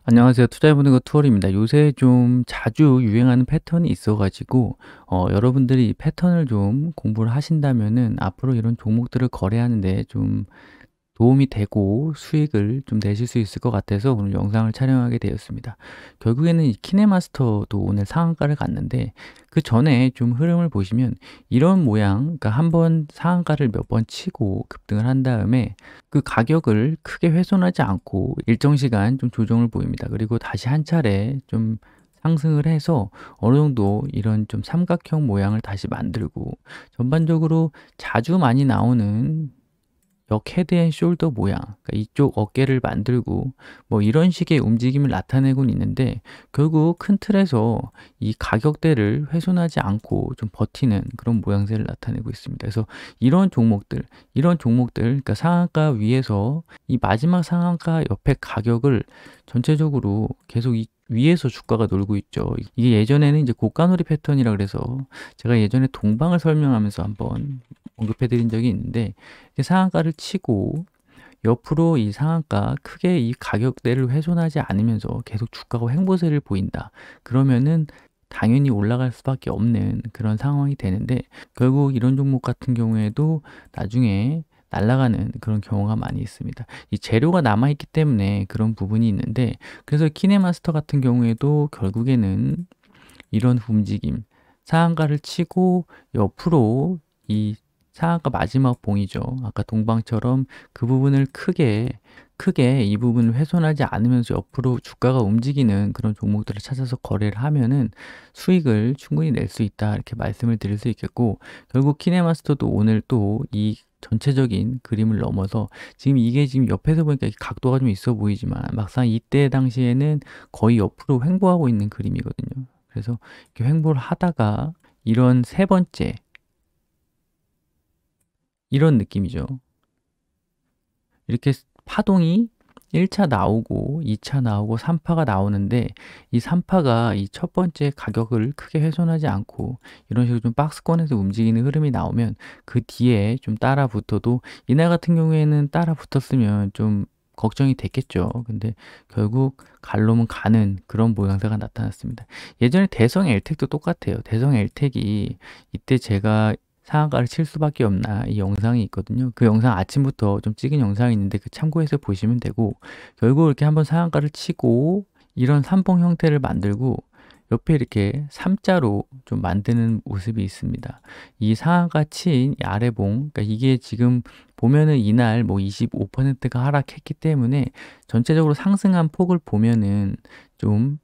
안녕하세요. 투자해보는 거 투어리입니다. 요새 좀 자주 유행하는 패턴이 있어가지고 여러분들이 이 패턴을 좀 공부를 하신다면은 앞으로 이런 종목들을 거래하는데 좀 도움이 되고 수익을 좀 내실 수 있을 것 같아서 오늘 영상을 촬영하게 되었습니다. 결국에는 이 키네마스터도 오늘 상한가를 갔는데 그 전에 좀 흐름을 보시면 이런 모양, 그러니까 한번 상한가를 몇 번 치고 급등을 한 다음에 그 가격을 크게 훼손하지 않고 일정 시간 좀 조정을 보입니다. 그리고 다시 한 차례 좀 상승을 해서 어느 정도 이런 좀 삼각형 모양을 다시 만들고 전반적으로 자주 많이 나오는 역 헤드앤숄더 모양, 그러니까 이쪽 어깨를 만들고 뭐 이런 식의 움직임을 나타내고는 있는데 결국 큰 틀에서 이 가격대를 훼손하지 않고 좀 버티는 그런 모양새를 나타내고 있습니다. 그래서 이런 종목들, 그러니까 상한가 위에서 이 마지막 상한가 옆에 가격을 전체적으로 계속 이 위에서 주가가 놀고 있죠. 이게 예전에는 이제 고가놀이 패턴이라 그래서 제가 예전에 동방을 설명하면서 한번 언급해 드린 적이 있는데 상한가를 치고 옆으로 이 상한가 크게 이 가격대를 훼손하지 않으면서 계속 주가가 횡보세를 보인다. 그러면은 당연히 올라갈 수밖에 없는 그런 상황이 되는데 결국 이런 종목 같은 경우에도 나중에 날아가는 그런 경우가 많이 있습니다. 이 재료가 남아있기 때문에 그런 부분이 있는데 그래서 키네마스터 같은 경우에도 결국에는 이런 움직임, 상한가를 치고 옆으로 이 상한가 마지막 봉이죠. 아까 동방처럼 그 부분을 크게 이 부분을 훼손하지 않으면서 옆으로 주가가 움직이는 그런 종목들을 찾아서 거래를 하면은 수익을 충분히 낼 수 있다. 이렇게 말씀을 드릴 수 있겠고, 결국 키네마스터도 오늘 또 이 전체적인 그림을 넘어서 지금 이게 지금 옆에서 보니까 각도가 좀 있어 보이지만 막상 이때 당시에는 거의 옆으로 횡보하고 있는 그림이거든요. 그래서 이렇게 횡보를 하다가 이런 세 번째 이런 느낌이죠. 이렇게 파동이 1차 나오고 2차 나오고 3파가 나오는데 이 3파가 이 첫 번째 가격을 크게 훼손하지 않고 이런 식으로 좀 박스권에서 움직이는 흐름이 나오면 그 뒤에 좀 따라 붙어도 이날 같은 경우에는 따라 붙었으면 좀 걱정이 됐겠죠. 근데 결국 갈 놈은 가는 그런 모양새가 나타났습니다. 예전에 대성 엘텍도 똑같아요. 대성 엘텍이 이때 제가 상한가를 칠 수밖에 없나 이 영상이 있거든요. 그 영상 아침부터 좀 찍은 영상이 있는데 그 참고해서 보시면 되고 결국 이렇게 한번 상한가를 치고 이런 삼봉 형태를 만들고 옆에 이렇게 3자로 좀 만드는 모습이 있습니다. 이 상한가 친 이 아래봉, 그러니까 이게 지금 보면은 이날 뭐 25%가 하락했기 때문에 전체적으로 상승한 폭을 보면은 좀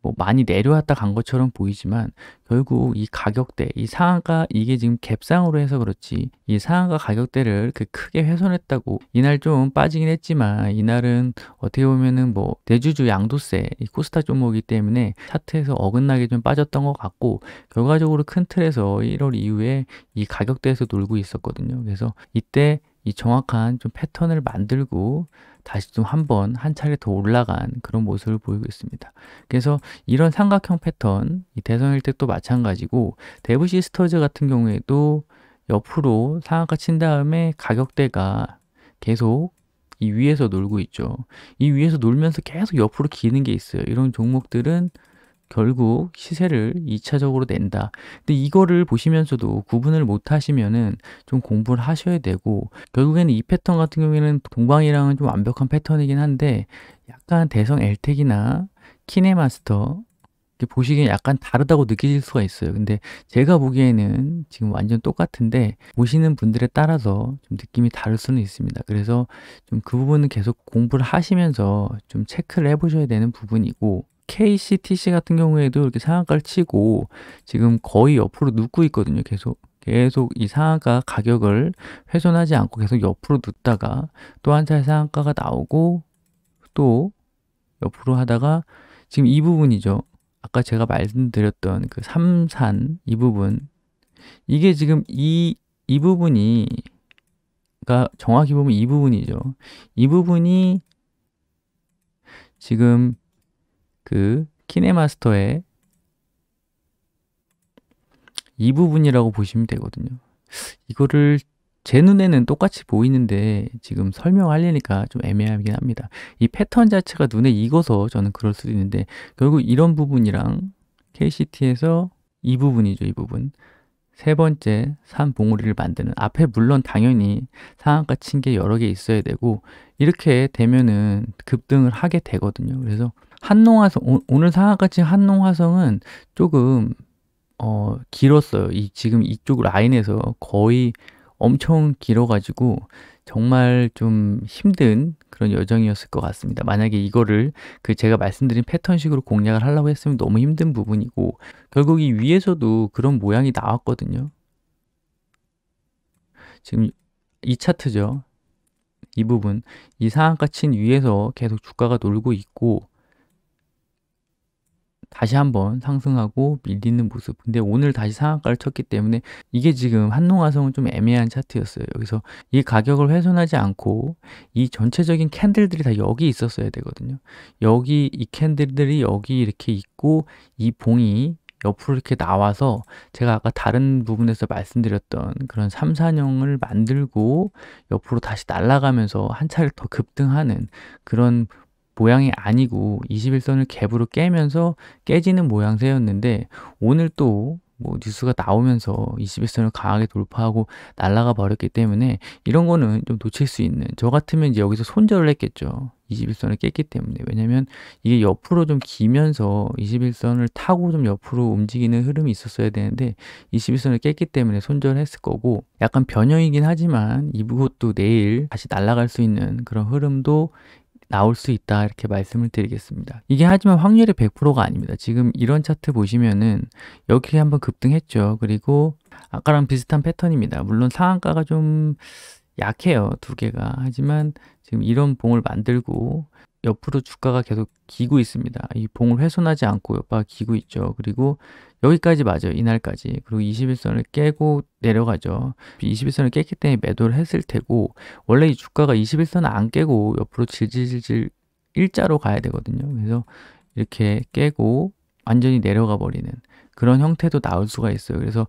뭐 많이 내려왔다 간 것처럼 보이지만 결국 이 가격대, 이 상한가 이게 지금 갭상으로 해서 그렇지 이 상한가 가격대를 그 크게 훼손했다고 이날 좀 빠지긴 했지만 이날은 어떻게 보면은 뭐 대주주 양도세 이 코스닥 종목이기 때문에 차트에서 어긋나게 좀 빠졌던 것 같고 결과적으로 큰 틀에서 1월 이후에 이 가격대에서 놀고 있었거든요. 그래서 이때 이 정확한 좀 패턴을 만들고 다시 좀 한 차례 더 올라간 그런 모습을 보이고 있습니다. 그래서 이런 삼각형 패턴, 이 대성일택도 마찬가지고 데브시스터즈 같은 경우에도 옆으로 상한가 친 다음에 가격대가 계속 이 위에서 놀고 있죠. 이 위에서 놀면서 계속 옆으로 기는 게 있어요. 이런 종목들은 결국 시세를 2차적으로 낸다. 근데 이거를 보시면서도 구분을 못 하시면은 좀 공부를 하셔야 되고, 결국에는 이 패턴 같은 경우에는 동방이랑은 좀 완벽한 패턴이긴 한데, 약간 대성 엘텍이나 키네마스터, 이렇게 보시기에 약간 다르다고 느끼실 수가 있어요. 근데 제가 보기에는 지금 완전 똑같은데, 보시는 분들에 따라서 좀 느낌이 다를 수는 있습니다. 그래서 좀 그 부분은 계속 공부를 하시면서 좀 체크를 해보셔야 되는 부분이고, KCTC 같은 경우에도 이렇게 상한가를 치고 지금 거의 옆으로 눕고 있거든요. 계속 이 상한가 가격을 훼손하지 않고 계속 옆으로 눕다가 또 한 차례 상한가가 나오고 또 옆으로 하다가 지금 이 부분이죠. 아까 제가 말씀드렸던 그 삼산 이 부분 이게 지금 이 부분이 가 정확히 보면 이 부분이죠. 이 부분이 지금 그 키네마스터의 이 부분이라고 보시면 되거든요. 이거를 제 눈에는 똑같이 보이는데 지금 설명하려니까 좀 애매하긴 합니다. 이 패턴 자체가 눈에 익어서 저는 그럴 수도 있는데 결국 이런 부분이랑 KCT에서 이 부분이죠. 이 부분. 세 번째 산 봉우리를 만드는 앞에 물론 당연히 상한가 친 게 여러 개 있어야 되고 이렇게 되면은 급등을 하게 되거든요. 그래서 한농화성 오늘 상한가 친 한농화성은 조금 길었어요. 지금 이쪽 라인에서 거의 엄청 길어가지고 정말 좀 힘든 그런 여정이었을 것 같습니다. 만약에 이거를 제가 말씀드린 패턴식으로 공략을 하려고 했으면 너무 힘든 부분이고 결국 이 위에서도 그런 모양이 나왔거든요. 지금 이 차트죠. 이 부분, 이 상한가 친 위에서 계속 주가가 놀고 있고 다시 한번 상승하고 밀리는 모습. 근데 오늘 다시 상한가를 쳤기 때문에 이게 지금 한농화성은 좀 애매한 차트였어요. 여기서 이 가격을 훼손하지 않고 이 전체적인 캔들들이 다 여기 있었어야 되거든요. 여기 이 캔들들이 여기 이렇게 있고 이 봉이 옆으로 이렇게 나와서 제가 아까 다른 부분에서 말씀드렸던 그런 3, 4형을 만들고 옆으로 다시 날아가면서 한 차례 더 급등하는 그런 모양이 아니고 21선을 갭으로 깨면서 깨지는 모양새였는데 오늘 또 뭐 뉴스가 나오면서 21선을 강하게 돌파하고 날아가 버렸기 때문에 이런 거는 좀 놓칠 수 있는 저 같으면 이제 여기서 손절을 했겠죠. 21선을 깼기 때문에 왜냐면 이게 옆으로 좀 기면서 21선을 타고 좀 옆으로 움직이는 흐름이 있었어야 되는데 21선을 깼기 때문에 손절을 했을 거고 약간 변형이긴 하지만 이것도 내일 다시 날아갈 수 있는 그런 흐름도 나올 수 있다 이렇게 말씀을 드리겠습니다. 이게 하지만 확률이 100%가 아닙니다. 지금 이런 차트 보시면은 여기 한번 급등했죠. 그리고 아까랑 비슷한 패턴입니다. 물론 상한가가 좀 약해요. 두 개가. 하지만 지금 이런 봉을 만들고 옆으로 주가가 계속 기고 있습니다. 이 봉을 훼손하지 않고 옆바가 기고 있죠. 그리고 여기까지 맞아요. 이날까지. 그리고 21선을 깨고 내려가죠. 21선을 깼기 때문에 매도를 했을 테고 원래 이 주가가 21선을 안 깨고 옆으로 질질질질 일자로 가야 되거든요. 그래서 이렇게 깨고 완전히 내려가 버리는 그런 형태도 나올 수가 있어요. 그래서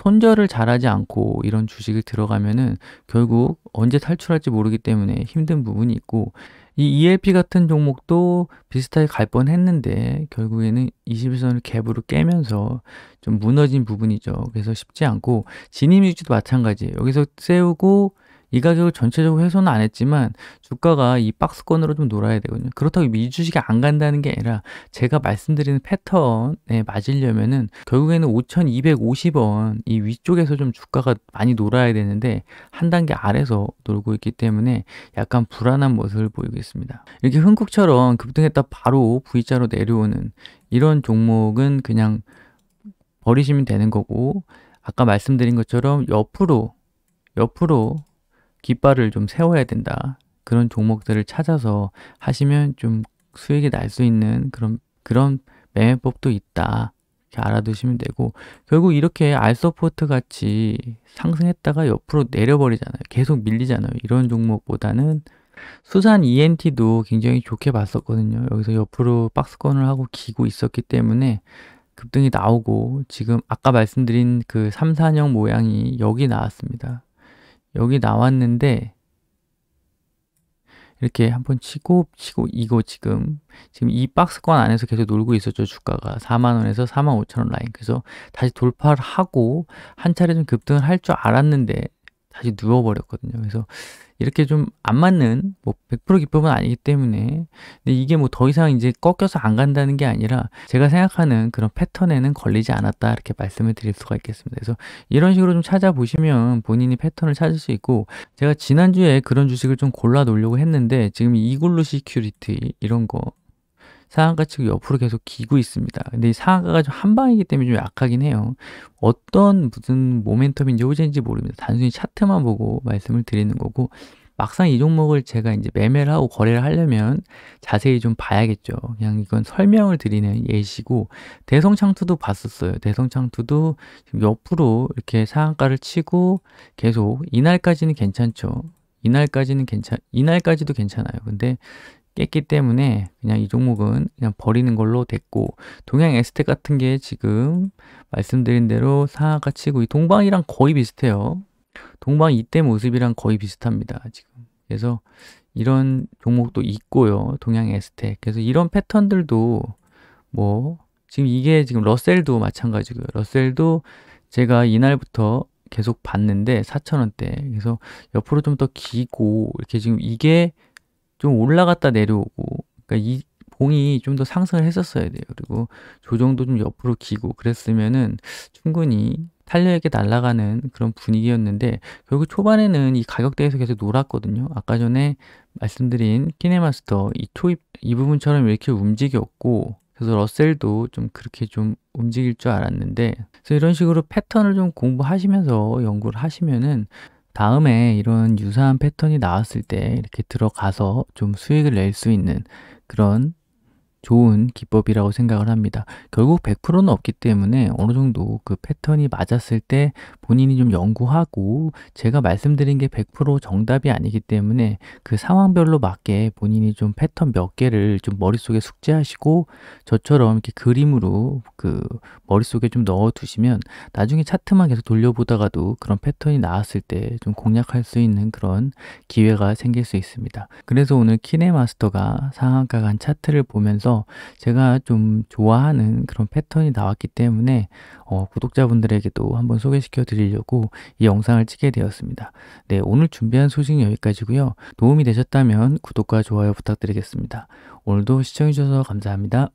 손절을 잘하지 않고 이런 주식을 들어가면은 결국 언제 탈출할지 모르기 때문에 힘든 부분이 있고 이 ELP 같은 종목도 비슷하게 갈 뻔했는데 결국에는 21선을 갭으로 깨면서 좀 무너진 부분이죠. 그래서 쉽지 않고 진입일주도 마찬가지예요. 여기서 세우고 이 가격을 전체적으로 훼손은 안 했지만 주가가 이 박스권으로 좀 놀아야 되거든요. 그렇다고 이 주식이 안 간다는 게 아니라 제가 말씀드리는 패턴에 맞으려면은 결국에는 5,250원 이 위쪽에서 좀 주가가 많이 놀아야 되는데 한 단계 아래서 놀고 있기 때문에 약간 불안한 모습을 보이고 있습니다. 이렇게 흥국처럼 급등했다 바로 V자로 내려오는 이런 종목은 그냥 버리시면 되는 거고 아까 말씀드린 것처럼 옆으로 깃발을 좀 세워야 된다. 그런 종목들을 찾아서 하시면 좀 수익이 날 수 있는 그런 매매법도 있다. 이렇게 알아두시면 되고 결국 이렇게 알서포트 같이 상승했다가 옆으로 내려버리잖아요. 계속 밀리잖아요. 이런 종목보다는 수산 ENT도 굉장히 좋게 봤었거든요. 여기서 옆으로 박스권을 하고 기고 있었기 때문에 급등이 나오고 지금 아까 말씀드린 그 3, 4형 모양이 여기 나왔습니다. 여기 나왔는데 이렇게 한번 치고 이거 지금 이 박스권 안에서 계속 놀고 있었죠. 주가가 4만원에서 45,000원 라인. 그래서 다시 돌파를 하고 한 차례 좀 급등을 할 줄 알았는데 다시 누워버렸거든요. 그래서 이렇게 좀 안 맞는 뭐 100% 기법은 아니기 때문에 근데 이게 뭐 더 이상 이제 꺾여서 안 간다는 게 아니라 제가 생각하는 그런 패턴에는 걸리지 않았다 이렇게 말씀을 드릴 수가 있겠습니다. 그래서 이런 식으로 좀 찾아보시면 본인이 패턴을 찾을 수 있고 제가 지난주에 그런 주식을 좀 골라 놓으려고 했는데 지금 이글루 시큐리티 이런 거 상한가 치고 옆으로 계속 기고 있습니다. 근데 이 상한가가 좀 한 방이기 때문에 좀 약하긴 해요. 어떤 무슨 모멘텀인지 호재인지 모릅니다. 단순히 차트만 보고 말씀을 드리는 거고 막상 이 종목을 제가 이제 매매를 하고 거래를 하려면 자세히 좀 봐야겠죠. 그냥 이건 설명을 드리는 예시고 대성창투도 봤었어요. 대성창투도 지금 옆으로 이렇게 상한가를 치고 계속 이날까지는 괜찮죠. 이날까지도 괜찮아요. 근데 깼기 때문에 그냥 이 종목은 그냥 버리는 걸로 됐고 동양 에스텍 같은 게 지금 말씀드린 대로 상한가 치고 이 동방이랑 거의 비슷해요. 동방 이때 모습이랑 거의 비슷합니다, 지금. 그래서 이런 종목도 있고요. 동양 에스텍. 그래서 이런 패턴들도 뭐 지금 이게 지금 러셀도 마찬가지고요. 러셀도 제가 이날부터 계속 봤는데 4,000원대. 그래서 옆으로 좀 더 기고 이렇게 지금 이게 좀 올라갔다 내려오고, 그러니까 이 봉이 좀 더 상승을 했었어야 돼요. 그리고 조정도 좀 옆으로 기고 그랬으면은 충분히 탄력있게 날아가는 그런 분위기였는데, 결국 초반에는 이 가격대에서 계속 놀았거든요. 아까 전에 말씀드린 키네마스터 이 부분처럼 이렇게 움직였고, 그래서 러셀도 좀 그렇게 좀 움직일 줄 알았는데, 그래서 이런 식으로 패턴을 좀 공부하시면서 연구를 하시면은 다음에 이런 유사한 패턴이 나왔을 때 이렇게 들어가서 좀 수익을 낼 수 있는 그런 좋은 기법이라고 생각을 합니다. 결국 100%는 없기 때문에 어느 정도 그 패턴이 맞았을 때 본인이 좀 연구하고, 제가 말씀드린 게 100% 정답이 아니기 때문에 그 상황별로 맞게 본인이 좀 패턴 몇 개를 좀 머릿속에 숙지하시고, 저처럼 이렇게 그림으로 그 머릿속에 좀 넣어 두시면 나중에 차트만 계속 돌려보다가도 그런 패턴이 나왔을 때 좀 공략할 수 있는 그런 기회가 생길 수 있습니다. 그래서 오늘 키네마스터가 상한가 간 차트를 보면서 제가 좀 좋아하는 그런 패턴이 나왔기 때문에 구독자분들에게도 한번 소개시켜 드리려고 이 영상을 찍게 되었습니다. 네, 오늘 준비한 소식은 여기까지고요. 도움이 되셨다면 구독과 좋아요 부탁드리겠습니다. 오늘도 시청해 주셔서 감사합니다.